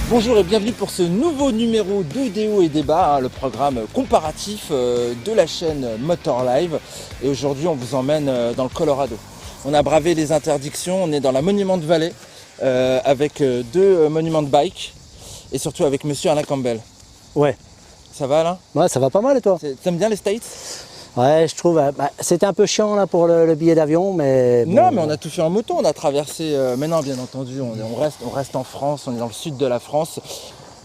Bonjour et bienvenue pour ce nouveau numéro de Déo et Débat, le programme comparatif de la chaîne Motor Live. Et aujourd'hui, on vous emmène dans le Colorado. On a bravé les interdictions, on est dans la Monument Valley avec deux monuments de bike et surtout avec monsieur Alain Campbell. Ouais. Ça va Alain? Ouais, ça va pas mal et toi? T'aimes bien les States? Ouais, je trouve. C'était un peu chiant là pour le billet d'avion, mais. Bon, non, mais on a tout fait en moto, on a traversé. Mais non, bien entendu, on reste en France, on est dans le sud de la France.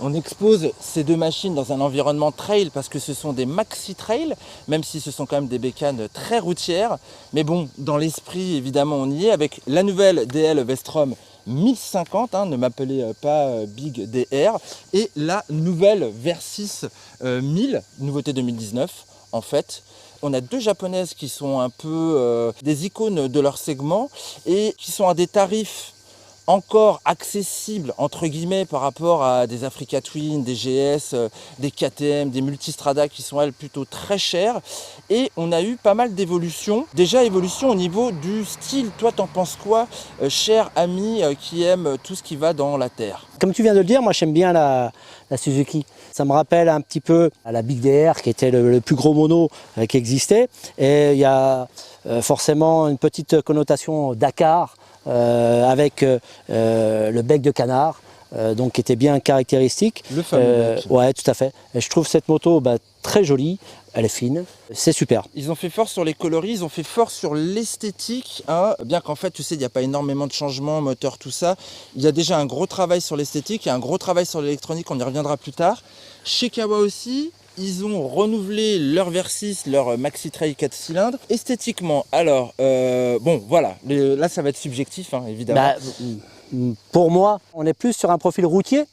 On expose ces deux machines dans un environnement trail parce que ce sont des maxi trail, même si ce sont quand même des bécanes très routières. Mais bon, dans l'esprit, évidemment, on y est avec la nouvelle DL Vestrom 1050, ne m'appelez pas Big DR, et la nouvelle Versys 1000, nouveauté 2019 en fait. On a deux japonaises qui sont un peu des icônes de leur segment et qui sont à des tarifs encore accessibles entre guillemets par rapport à des Africa Twin, des GS, des KTM, des Multistrada qui sont elles plutôt très chères. Et on a eu pas mal d'évolutions. Déjà évolution au niveau du style. Toi t'en penses quoi, cher ami qui aime tout ce qui va dans la terre? Comme tu viens de le dire, moi j'aime bien la Suzuki. Ça me rappelle un petit peu la Big DR qui était le plus gros mono qui existait. Et il y a forcément une petite connotation Dakar avec le bec de canard. Donc qui était bien caractéristique. Le fameux bec. Ouais, tout à fait. Et je trouve cette moto très jolie, elle est fine, c'est super. Ils ont fait fort sur les coloris, ils ont fait fort sur l'esthétique, bien qu'en fait, tu sais, il n'y a pas énormément de changements, moteur, tout ça. Il y a déjà un gros travail sur l'esthétique, il y a un gros travail sur l'électronique, on y reviendra plus tard. Chez Kawa aussi, ils ont renouvelé leur Versys, leur Maxi Trail 4 cylindres. Esthétiquement, alors, bon, voilà, là, ça va être subjectif, évidemment. Pour moi, on est plus sur un profil routier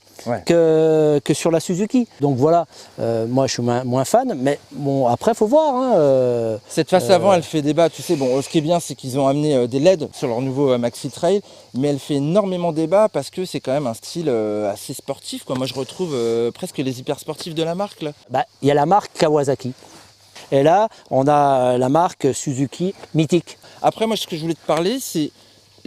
que sur la Suzuki. Donc voilà, moi je suis moins fan, mais bon, après il faut voir. Cette face avant, elle fait débat. Tu sais, bon, ce qui est bien, c'est qu'ils ont amené des LED sur leur nouveau Maxi Trail, mais elle fait énormément débat parce que c'est quand même un style assez sportif, quoi. Moi, je retrouve presque les hyper sportifs de la marque, là. Il y a la marque Kawasaki. Et là, on a la marque Suzuki Mythic. Après, moi, ce que je voulais te parler, c'est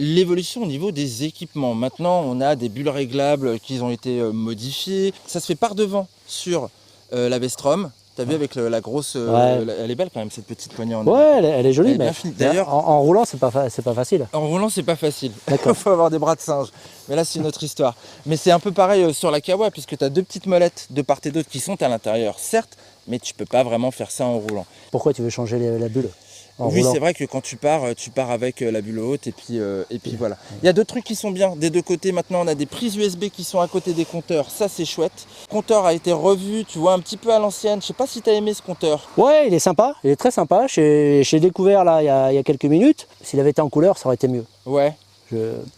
l'évolution au niveau des équipements. Maintenant, on a des bulles réglables qui ont été modifiées. Ça se fait par devant sur la Vestrom. Tu as vu avec la grosse... elle est belle quand même, cette petite poignée en or. Ouais, elle est jolie. Mais d'ailleurs, en roulant, c'est pas facile. En roulant, c'est pas facile. Il faut avoir des bras de singe. Mais là, c'est une autre histoire. Mais c'est un peu pareil sur la Kawa, puisque tu as deux petites molettes de part et d'autre qui sont à l'intérieur, certes, mais tu peux pas vraiment faire ça en roulant. Pourquoi tu veux changer la bulle? Oui, c'est vrai que quand tu pars avec la bulle haute et puis voilà. Il y a deux trucs qui sont bien des deux côtés. Maintenant, on a des prises USB qui sont à côté des compteurs. Ça, c'est chouette. Le compteur a été revu, tu vois, un petit peu à l'ancienne. Je sais pas si tu as aimé ce compteur. Ouais, il est sympa. Il est très sympa. J'ai découvert là il y a quelques minutes. S'il avait été en couleur, ça aurait été mieux. Ouais.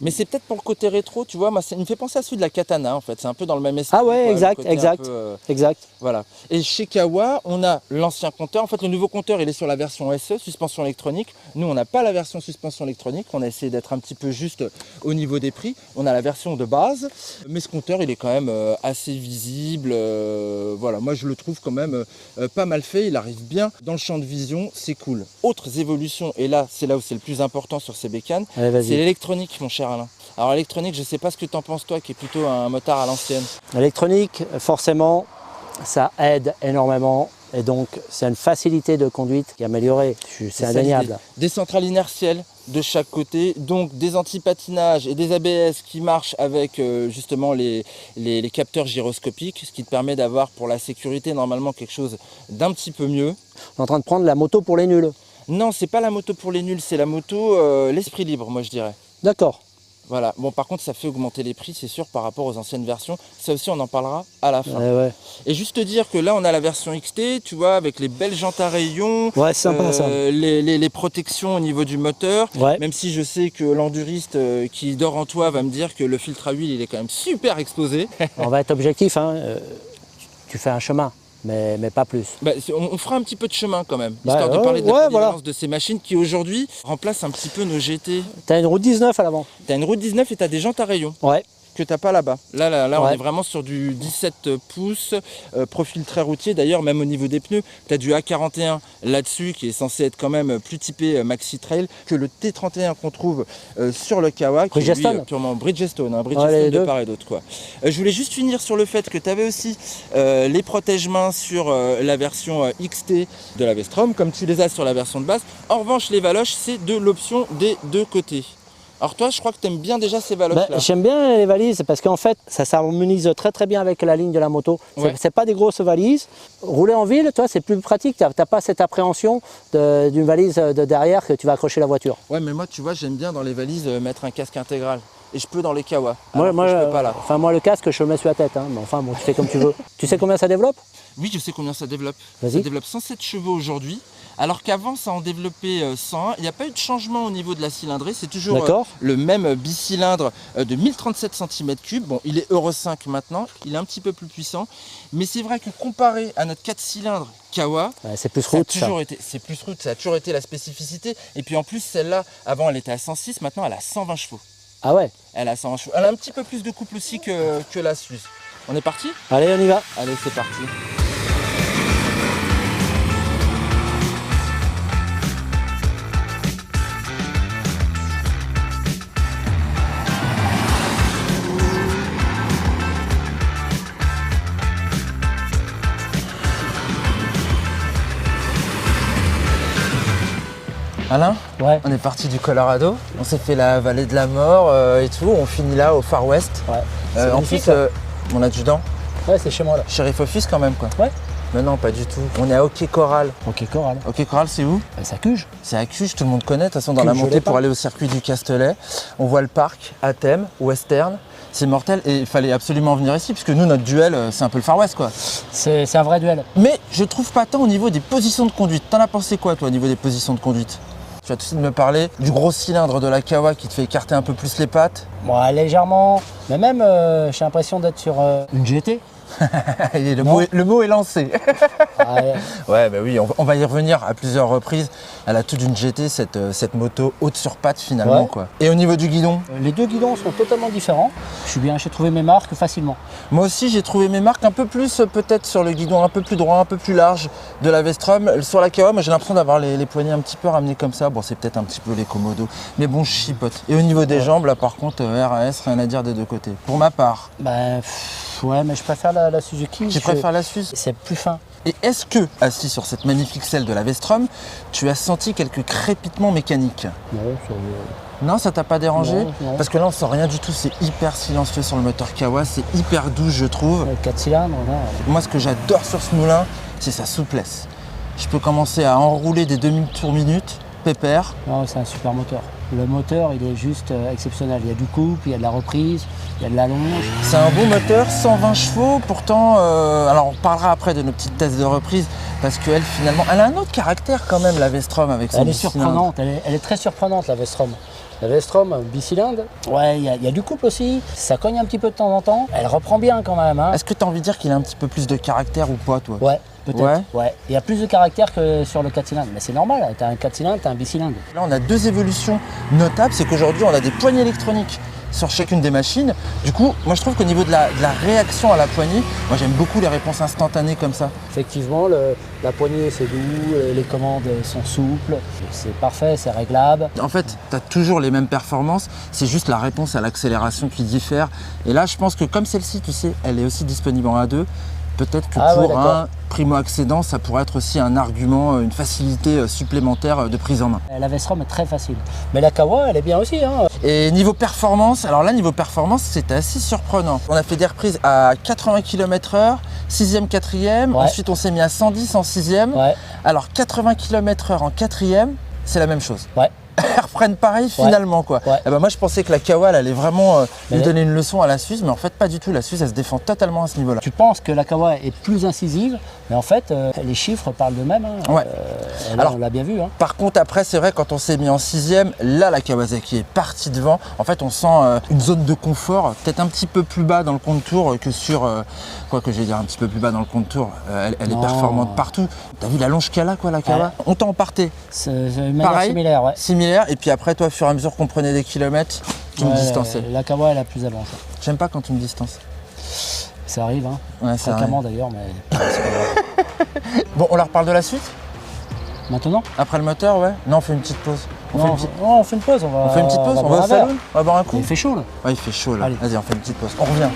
Mais c'est peut-être pour le côté rétro, tu vois, moi il me fait penser à celui de la Katana en fait, c'est un peu dans le même esprit. Ah ouais, exact. Voilà. Et chez Kawa, on a l'ancien compteur, en fait le nouveau compteur il est sur la version SE, suspension électronique. Nous on n'a pas la version suspension électronique, on a essayé d'être un petit peu juste au niveau des prix. On a la version de base, mais ce compteur il est quand même assez visible, voilà, moi je le trouve quand même pas mal fait, il arrive bien dans le champ de vision, c'est cool. Autres évolutions, et là c'est là où c'est le plus important sur ces bécanes, c'est l'électronique. Mon cher Alain. Alors électronique, je sais pas ce que tu en penses toi qui est plutôt un motard à l'ancienne. L'électronique, forcément, ça aide énormément et donc c'est une facilité de conduite qui est améliorée, c'est indéniable. Des centrales inertielles de chaque côté, donc des antipatinages et des ABS qui marchent avec justement les capteurs gyroscopiques, ce qui te permet d'avoir pour la sécurité normalement quelque chose d'un petit peu mieux. On est en train de prendre la moto pour les nuls. Non, c'est pas la moto pour les nuls, c'est la moto l'esprit libre, moi je dirais. D'accord. Voilà, bon par contre ça fait augmenter les prix c'est sûr par rapport aux anciennes versions, ça aussi on en parlera à la fin. Ouais. Et juste te dire que là on a la version XT, tu vois, avec les belles jantes à rayons, sympa, ça. Les protections au niveau du moteur, ouais. Même si je sais que l'enduriste qui dort en toi va me dire que le filtre à huile il est quand même super exposé. On va être objectif, tu fais un chemin. Mais pas plus. On fera un petit peu de chemin quand même, histoire de parler de la polyvalence de ces machines qui aujourd'hui remplacent un petit peu nos GT. T'as une route 19 à l'avant. T'as une route 19 et t'as des jantes à rayons. Ouais. que t'as pas là-bas. Là on Ouais. est vraiment sur du 17 pouces, profil très routier. D'ailleurs, même au niveau des pneus, tu as du A41 là-dessus qui est censé être quand même plus typé Maxi Trail que le T31 qu'on trouve sur le Kawa, qui est lui, Bridgestone. purement Bridgestone, hein, Ouais, Bridgestone les de deux. part et d'autre, quoi. Je voulais juste finir sur le fait que tu avais aussi les protège-mains sur la version XT de la Vestrom, comme tu les as sur la version de base. En revanche, les valoches, c'est de l'option des deux côtés. Alors toi, je crois que tu aimes bien déjà ces valoches-là. J'aime bien les valises parce qu'en fait, ça s'harmonise très très bien avec la ligne de la moto. Ouais. C'est pas des grosses valises. Rouler en ville, toi, c'est plus pratique. T'as pas cette appréhension d'une valise de derrière que tu vas accrocher la voiture. Ouais, mais moi, tu vois, j'aime bien dans les valises mettre un casque intégral. Et je peux dans les Kawa. Moi, Alors que je peux pas là. moi, le casque, je le mets sur la tête. Hein. Mais enfin, bon, tu fais comme tu veux. Tu sais combien ça développe? Oui, je sais combien ça développe. Vas-y. Ça développe 107 chevaux aujourd'hui. Alors qu'avant, ça en développait 101. Il n'y a pas eu de changement au niveau de la cylindrée. C'est toujours le même bicylindre de 1037 cm3. Bon, il est Euro 5 maintenant. Il est un petit peu plus puissant. Mais c'est vrai que comparé à notre 4 cylindres Kawa, c'est plus route. C'est plus route. Ça a toujours été la spécificité. Et puis en plus, celle-là, avant, elle était à 106. Maintenant, elle a 120 chevaux. Ah ouais? Elle a 120 chevaux. Elle a un petit peu plus de couple aussi que la Suze. On est parti? Allez, on y va. Allez, c'est parti. Alain, Ouais. on est parti du Colorado, on s'est fait la vallée de la mort et tout, on finit là au Far West. Ouais. En magnifique, plus, là. mon adjudant, Ouais, c'est chez moi là. shérif office quand même quoi. Ouais. Mais non, pas du tout. On est à Hockey Coral. Ok, Coral. Hockey Coral, c'est où? Ça cuge. C'est à Cuges, tout le monde connaît. De toute façon, dans Cuges, la je montée l'ai pour pas. aller au circuit du Castellet, on voit le parc à thème, western. C'est mortel et il fallait absolument venir ici, puisque nous, notre duel, c'est un peu le Far West quoi. C'est un vrai duel. Mais je trouve pas tant au niveau des positions de conduite. T'en as pensé quoi toi au niveau des positions de conduite? Tu vas tout de suite me parler du gros cylindre de la Kawa qui te fait écarter un peu plus les pattes. Bon, légèrement. Mais même, j'ai l'impression d'être sur une GT. Et Non. le mot est lancé. Ouais. Ouais, bah oui, on va y revenir à plusieurs reprises. Elle a tout d'une GT, cette moto haute sur pattes finalement. Ouais. Quoi. Et au niveau du guidon? Les deux guidons sont totalement différents. J'ai trouvé mes marques facilement. Moi aussi, j'ai trouvé mes marques un peu plus, peut-être sur le guidon un peu plus droit, un peu plus large de la Vestrom. Sur la Kawa, moi j'ai l'impression d'avoir les poignets un petit peu ramenés comme ça. Bon, c'est peut-être un petit peu les Komodo, mais bon, je chipote. Et au niveau des jambes, là par contre, RAS, rien à dire des deux côtés. Pour ma part, Ouais, mais je préfère la Suzuki. tu préfères la Suisse? C'est plus fin. Et est-ce que, assis sur cette magnifique selle de la Vestrom, tu as senti quelques crépitements mécaniques? Non, ça t'a pas dérangé? Non. Parce que là, on sent rien du tout. C'est hyper silencieux sur le moteur Kawa. C'est hyper doux, je trouve. 4 cylindres, non. Moi, ce que j'adore sur ce moulin, c'est sa souplesse. Je peux commencer à enrouler des demi-tours minute, pépère. Non, c'est un super moteur. Le moteur, il est juste exceptionnel. Il y a du couple, il y a de la reprise, il y a de la longe. C'est un beau moteur, 120 chevaux. Pourtant, alors on parlera après de nos petites tests de reprise, parce qu'elle, finalement, elle a un autre caractère quand même, la Vestrom, avec son Elle est bicylindre. surprenante, elle est très surprenante, la Vestrom. La Vestrom, bicylindre, ouais, il y a du couple aussi. Ça cogne un petit peu de temps en temps. Elle reprend bien quand même. Hein. Est-ce que tu as envie de dire qu'il a un petit peu plus de caractère ou pas, toi? Ouais, peut-être. Ouais. Ouais. Il y a plus de caractère que sur le 4 cylindres. Mais c'est normal, tu as un 4 cylindres, tu as un bicylindre. Là, on a deux évolutions notables. C'est qu'aujourd'hui, on a des poignées électroniques sur chacune des machines. Du coup, moi, je trouve qu'au niveau de la réaction à la poignée, moi, j'aime beaucoup les réponses instantanées comme ça. Effectivement, la poignée c'est doux, les commandes sont souples, c'est parfait, c'est réglable. En fait, tu as toujours les mêmes performances, c'est juste la réponse à l'accélération qui diffère. Et là, je pense que comme celle-ci, tu sais, elle est aussi disponible en A2, peut-être que pour un primo-accédant, ça pourrait être aussi un argument, une facilité supplémentaire de prise en main. La Vestrom est très facile. Mais la Kawa, elle est bien aussi. Hein. Et niveau performance, alors là, niveau performance, c'est assez surprenant. On a fait des reprises à 80 km/h, 6e, 4e. Ouais. Ensuite, on s'est mis à 110 en 6e. Ouais. Alors, 80 km/h en 4e, c'est la même chose. Ouais. Elles reprennent pareil finalement quoi. Ouais. Et ben moi je pensais que la Kawa elle allait vraiment lui Mais donner une leçon à la Suisse, mais en fait pas du tout. La Suisse elle se défend totalement à ce niveau-là. Tu penses que la Kawa est plus incisive, mais en fait, les chiffres parlent d'eux-mêmes. Hein. Ouais. Là, Alors, on l'a bien vu. Hein. Par contre après c'est vrai quand on s'est mis en 6e, là la Kawasaki est partie devant. En fait on sent une zone de confort, peut-être un petit peu plus bas dans le contour que sur quoi que j'allais dire un petit peu plus bas dans le contour. Elle est performante partout. T'as vu la longe qu'elle a quoi la Kawa? On t'en partait. C'est une manière Pareil, similaire, ouais. similaire. Et puis après toi au fur et à mesure qu'on prenait des kilomètres, Tu me distançais. La Kawa est la plus avancée. J'aime pas quand tu me distances. Ça arrive, hein. Ouais, ça Fréquemment arrive. d'ailleurs, mais c'est pas grave. Bon, on leur reparle de la suite? Maintenant? Après le moteur, ouais? Non, on fait une petite pause. On fait une pause, On fait une petite pause, on va boire au un verre. salon? On va boire un coup? Il fait chaud là. Ouais, il fait chaud là. Allez. Vas-y, on fait une petite pause. On revient.